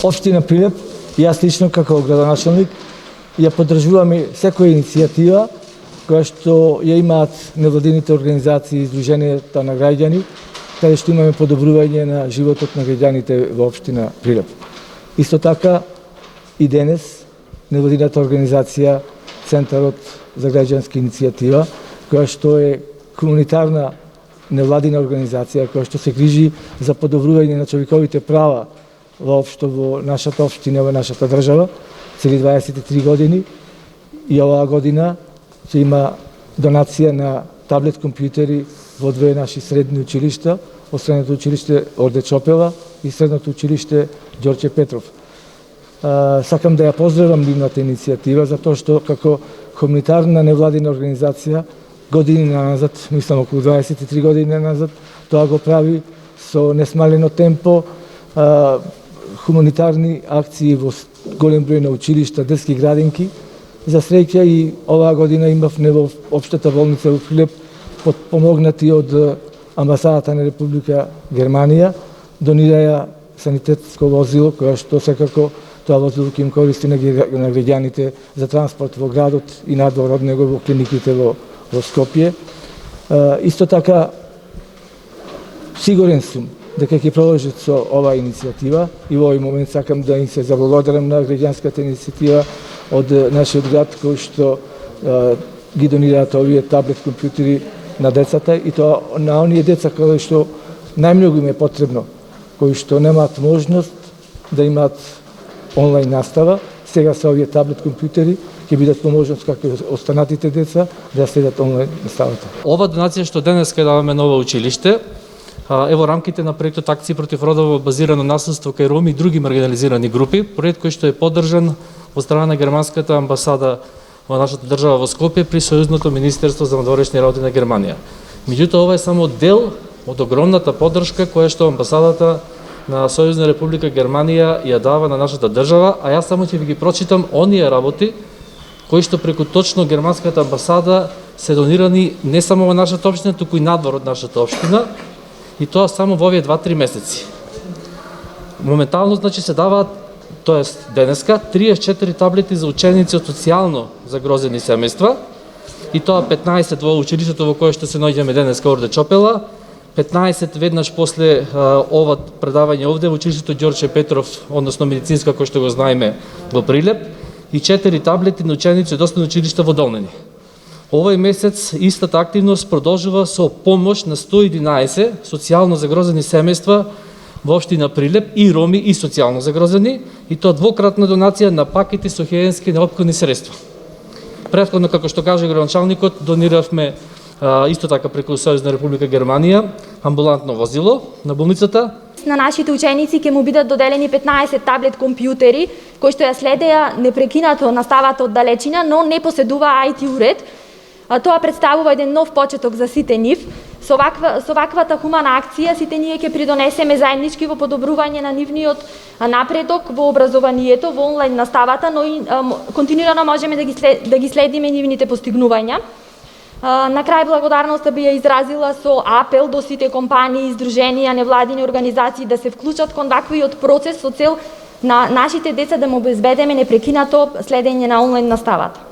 Општина Прилеп и јас лично како градоначалник ја поддржуваме секоја иницијатива која што ја имаат невладините организации и издруженијата на граѓани, каде што имаме подобрување на животот на граѓаните во општина Прилеп. Исто така и денес невладината организација Центарот за граѓанска иницијатива, која што е комунитарна невладина организација која што се грижи за подобрување на човековите права воопшто во нашата општина, во нашата држава, цели 23 години, и оваа година ќе има донација на таблет компјутери во две наши средни училишта, од средното училиште Орде Чопела и средното училиште Ѓорче Петров. Сакам да ја поздравам нивната иницијатива, затоа што како комунитарна невладина организација години назад, мислам околу 23 години назад, тоа го прави со несмалено темпо, хуманитарни акции во голем број на училишта, детски градинки. За среќа и оваа година имавме во општата болница во Прилеп помогнати од амбасадата на Република Германија, донираја санитетско возило, кое што секако тоа возило ќе им користи на граѓаните за транспорт во градот и надвор од него во клиниките во Скопје. Исто така, сигурен сум дека ќе продолжат со оваа иницијатива и во овој момент сакам да им се заблагодарам на граѓанската иницијатива од нашиот град кој што ги донираат овие таблет компјутери на децата и тоа на оние деца кои што најмногу им е потребно, кои што немаат можност да имаат онлайн настава. Сега со овие таблет компјутери ќе бидат поможност како останатите деца да следат онлайн наставата. Ова донација што денес ќе даваме на ова училиште е во рамките на проектот Акции против родово базирано насилство кај роми и други маргинализирани групи, проект кој што е поддржан од страна на германската амбасада во нашата држава во Скопје при Сојузното министерство за надворешни работи на Германија. Меѓутоа, ова е само дел од огромната поддршка која што амбасадата на Сојузна република Германија ја дава на нашата држава, а јас само ќе ви ги прочитам оние работи кои што преку точно германската амбасада се донирани не само во нашата општина, туку и надвор од нашата општина, и тоа само во овие 2-3 месеци. Моментално, значи, се даваат, тоест денеска, 34 таблети за ученици од социјално загрозени семејства, и тоа 15 во училиштето во кое што се наоѓаме денеска Орде Чопела, 15 веднаш после ова предавање овде во училиштето Ѓорче Петров, односно медицинска кој што го знаеме во Прилеп, и 4 таблети на ученици од основни училишта во Долнени. Овој месец истата активност продолжува со помош на 111 социјално загрозени семејства во општина Прилеп и роми и социјално загрозени, и тоа двократна донација на пакети со хигиенски неопходни средства. Претходно, како што каже градоначалникот, дониравме исто така преку Сојузна република Германија амбулантно возило на болницата. На нашите ученици ќе му бидат доделени 15 таблет компјутери кои што ја следеа непрекинато наставата од далечина, но не поседува IT уред. Тоа представува еден нов почеток за сите нив. Со ваквата хумана акција сите ние ќе придонесеме заеднички во подобрување на нивниот напредок во образованието, во онлайн наставата, но и континуирано можеме да ги следиме нивните постигнувања. На крај благодарноста би ја изразила со апел до сите компании, издруженија, невладини организации да се вклучат кон ваквиот процес со цел на нашите деца да му обезбедиме непрекинато следење на онлайн наставата.